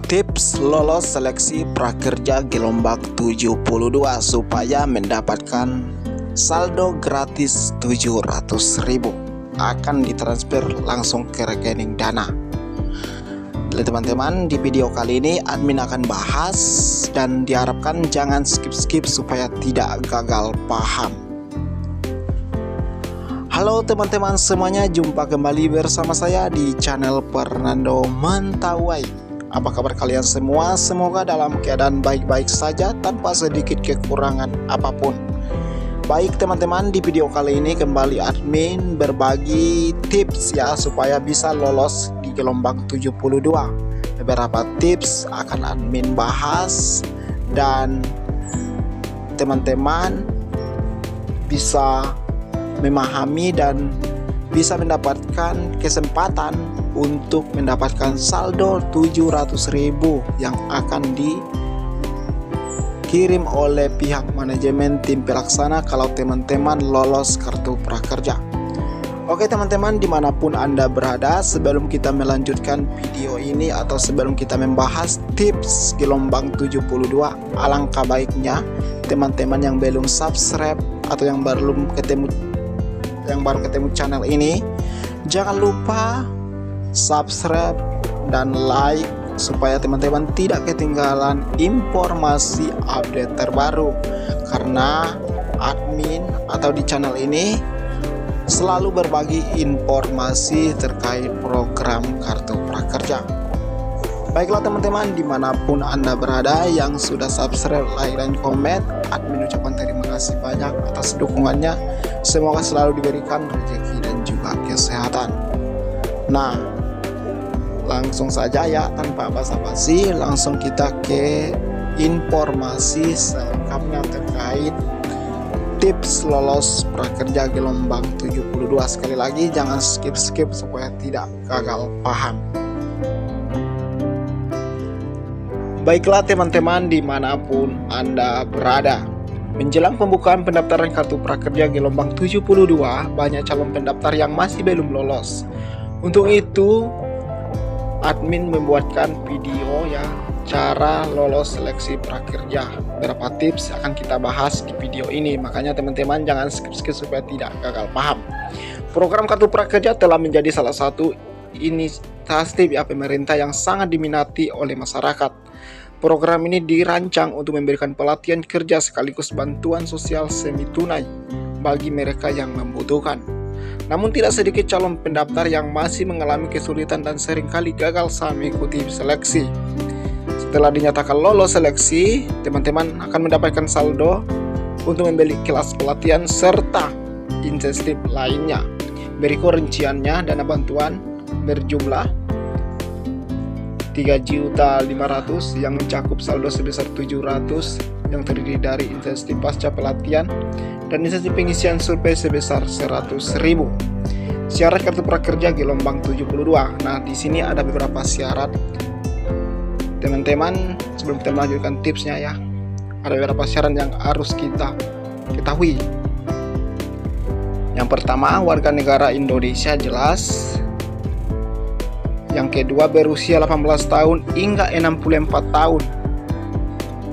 Tips lolos seleksi prakerja gelombang 72 supaya mendapatkan saldo gratis 700.000 akan ditransfer langsung ke rekening Dana. Teman-teman, di video kali ini admin akan bahas dan diharapkan jangan skip-skip supaya tidak gagal paham. Halo teman-teman semuanya, jumpa kembali bersama saya di channel Fernando Mentawai. Apa kabar kalian semua? Semoga dalam keadaan baik-baik saja tanpa sedikit kekurangan apapun. Baik teman-teman, di video kali ini kembali admin berbagi tips ya supaya bisa lolos di gelombang 72. Beberapa tips akan admin bahas dan teman-teman bisa memahami dan bisa mendapatkan kesempatan untuk mendapatkan saldo 700.000 yang akan dikirim oleh pihak manajemen tim pelaksana kalau teman-teman lolos kartu prakerja. Oke teman-teman, dimanapun Anda berada, sebelum kita melanjutkan video ini atau sebelum kita membahas tips gelombang 72, alangkah baiknya teman-teman yang belum subscribe atau yang baru ketemu channel ini, jangan lupa subscribe dan like supaya teman-teman tidak ketinggalan informasi update terbaru, karena admin atau di channel ini selalu berbagi informasi terkait program kartu prakerja. Baiklah teman-teman, dimanapun Anda berada yang sudah subscribe, like, dan komen, admin ucapkan terima kasih banyak atas dukungannya. Semoga selalu diberikan rezeki dan juga kesehatan. Nah, langsung saja ya, tanpa basa-basi, langsung kita ke informasi selengkapnya terkait tips lolos prakerja gelombang 72. Sekali lagi jangan skip-skip supaya tidak gagal paham. Baiklah teman-teman, dimanapun Anda berada, menjelang pembukaan pendaftaran kartu prakerja gelombang 72, banyak calon pendaftar yang masih belum lolos. Untuk itu admin membuatkan video ya, cara lolos seleksi prakerja. Beberapa tips akan kita bahas di video ini, makanya teman-teman jangan skip-skip supaya tidak gagal paham. Program kartu prakerja telah menjadi salah satu inisiatif ya pemerintah yang sangat diminati oleh masyarakat. Program ini dirancang untuk memberikan pelatihan kerja sekaligus bantuan sosial semi tunai bagi mereka yang membutuhkan. Namun tidak sedikit calon pendaftar yang masih mengalami kesulitan dan seringkali gagal saat mengikuti seleksi. Setelah dinyatakan lolos seleksi, teman-teman akan mendapatkan saldo untuk membeli kelas pelatihan serta insentif lainnya. Berikut rinciannya. Dana bantuan berjumlah 3.500.000 yang mencakup saldo sebesar 700 yang terdiri dari insentif pasca pelatihan dan insentif pengisian survei sebesar 100.000. Syarat kartu prakerja gelombang 72. Nah, di sini ada beberapa syarat. Teman-teman, sebelum kita melanjutkan tipsnya ya, ada beberapa syarat yang harus kita ketahui. Yang pertama, warga negara Indonesia jelas. Yang kedua, berusia 18 tahun hingga 64 tahun.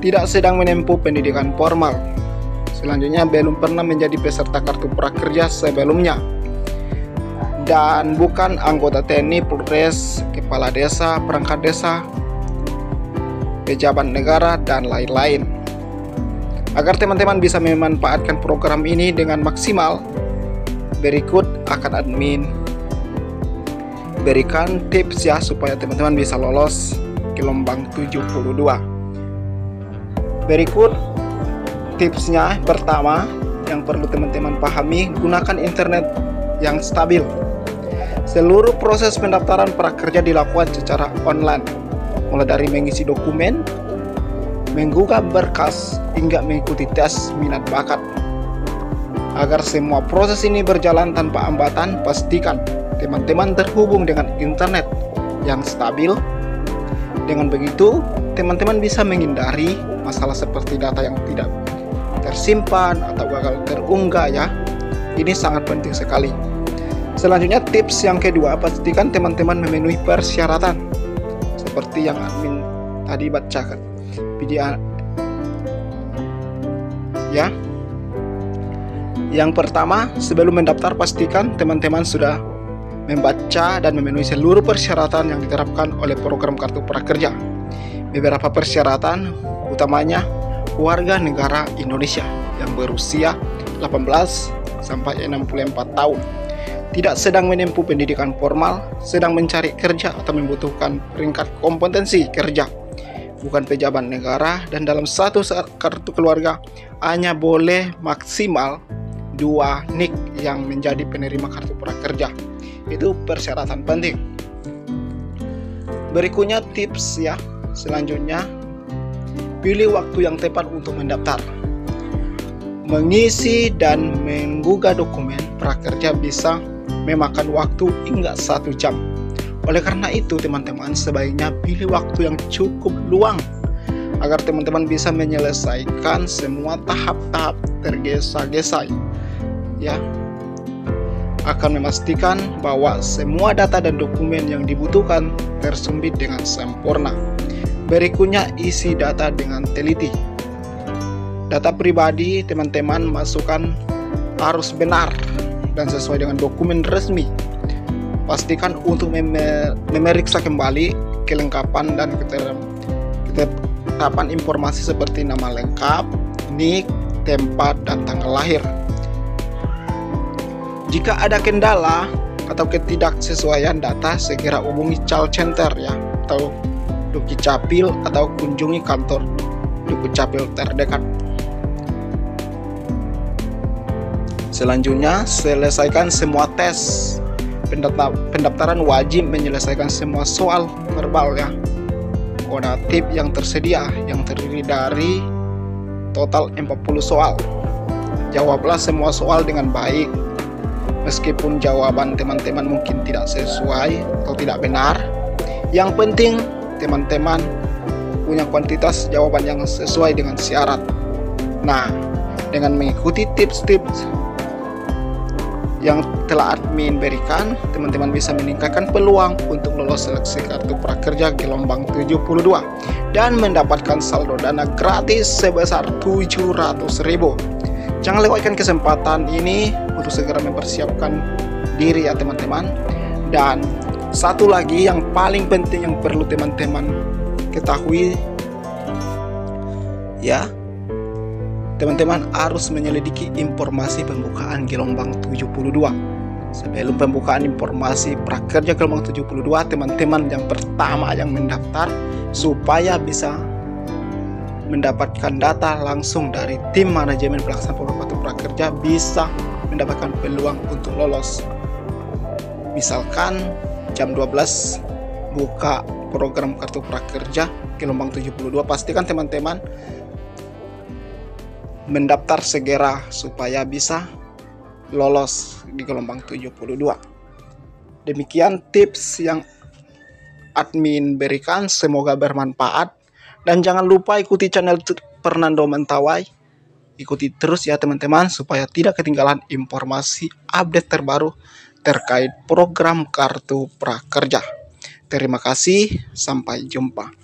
Tidak sedang menempuh pendidikan formal. Selanjutnya, belum pernah menjadi peserta kartu prakerja sebelumnya. Dan bukan anggota TNI, Polres, kepala desa, perangkat desa, pejabat negara, dan lain-lain. Agar teman-teman bisa memanfaatkan program ini dengan maksimal, berikut akan admin berikan tips ya supaya teman-teman bisa lolos gelombang 72. Berikut tipsnya. Pertama, yang perlu teman-teman pahami, gunakan internet yang stabil. Seluruh proses pendaftaran prakerja dilakukan secara online, mulai dari mengisi dokumen, menggugah berkas, hingga mengikuti tes minat bakat. Agar semua proses ini berjalan tanpa hambatan, pastikan teman-teman terhubung dengan internet yang stabil. Dengan begitu, teman-teman bisa menghindari masalah seperti data yang tidak tersimpan atau gagal terunggah ya. Ini sangat penting sekali. Selanjutnya, tips yang kedua, pastikan teman-teman memenuhi persyaratan seperti yang admin tadi bacakan video ya. Yang pertama, sebelum mendaftar pastikan teman-teman sudah membaca dan memenuhi seluruh persyaratan yang diterapkan oleh program Kartu Prakerja. Beberapa persyaratan utamanya warga negara Indonesia yang berusia 18 sampai 64 tahun, tidak sedang menempuh pendidikan formal, sedang mencari kerja atau membutuhkan peringkat kompetensi kerja, bukan pejabat negara, dan dalam satu kartu keluarga hanya boleh maksimal 2 NIK yang menjadi penerima Kartu Prakerja. Itu persyaratan penting. Berikutnya tips ya. Selanjutnya, pilih waktu yang tepat untuk mendaftar. Mengisi dan menggugah dokumen prakerja bisa memakan waktu hingga 1 jam. Oleh karena itu, teman-teman sebaiknya pilih waktu yang cukup luang agar teman-teman bisa menyelesaikan semua tahap-tahap tergesa-gesa ya. Akan memastikan bahwa semua data dan dokumen yang dibutuhkan tersubmit dengan sempurna. Berikutnya, isi data dengan teliti. Data pribadi teman-teman masukkan harus benar dan sesuai dengan dokumen resmi. Pastikan untuk memeriksa kembali kelengkapan dan ketetapan informasi seperti nama lengkap, NIK, tempat, dan tanggal lahir. Jika ada kendala atau ketidaksesuaian data, segera hubungi call center ya, atau Dukcapil, atau kunjungi kantor Dukcapil terdekat. Selanjutnya, selesaikan semua tes. Pendaftaran wajib menyelesaikan semua soal verbal ya, kodatif yang tersedia, yang terdiri dari total 40 soal. Jawablah semua soal dengan baik. Meskipun jawaban teman-teman mungkin tidak sesuai atau tidak benar, yang penting teman-teman punya kuantitas jawaban yang sesuai dengan syarat. Nah, dengan mengikuti tips-tips yang telah admin berikan, teman-teman bisa meningkatkan peluang untuk lolos seleksi Kartu Prakerja gelombang 72 dan mendapatkan saldo dana gratis sebesar 700.000. Jangan lewatkan kesempatan ini untuk segera mempersiapkan diri ya teman-teman. Dan satu lagi yang paling penting yang perlu teman-teman ketahui ya, teman-teman harus menyelidiki informasi pembukaan gelombang 72. Sebelum pembukaan informasi prakerja gelombang 72, teman-teman yang pertama yang mendaftar supaya bisa mendapatkan data langsung dari tim manajemen pelaksana program Kartu Prakerja, bisa mendapatkan peluang untuk lolos. Misalkan jam 12 buka program Kartu Prakerja gelombang 72, pastikan teman-teman mendaftar segera supaya bisa lolos di gelombang 72. Demikian tips yang admin berikan, semoga bermanfaat, dan jangan lupa ikuti channel Fernando Mentawai. Ikuti terus ya teman-teman supaya tidak ketinggalan informasi update terbaru terkait program Kartu Prakerja. Terima kasih, sampai jumpa.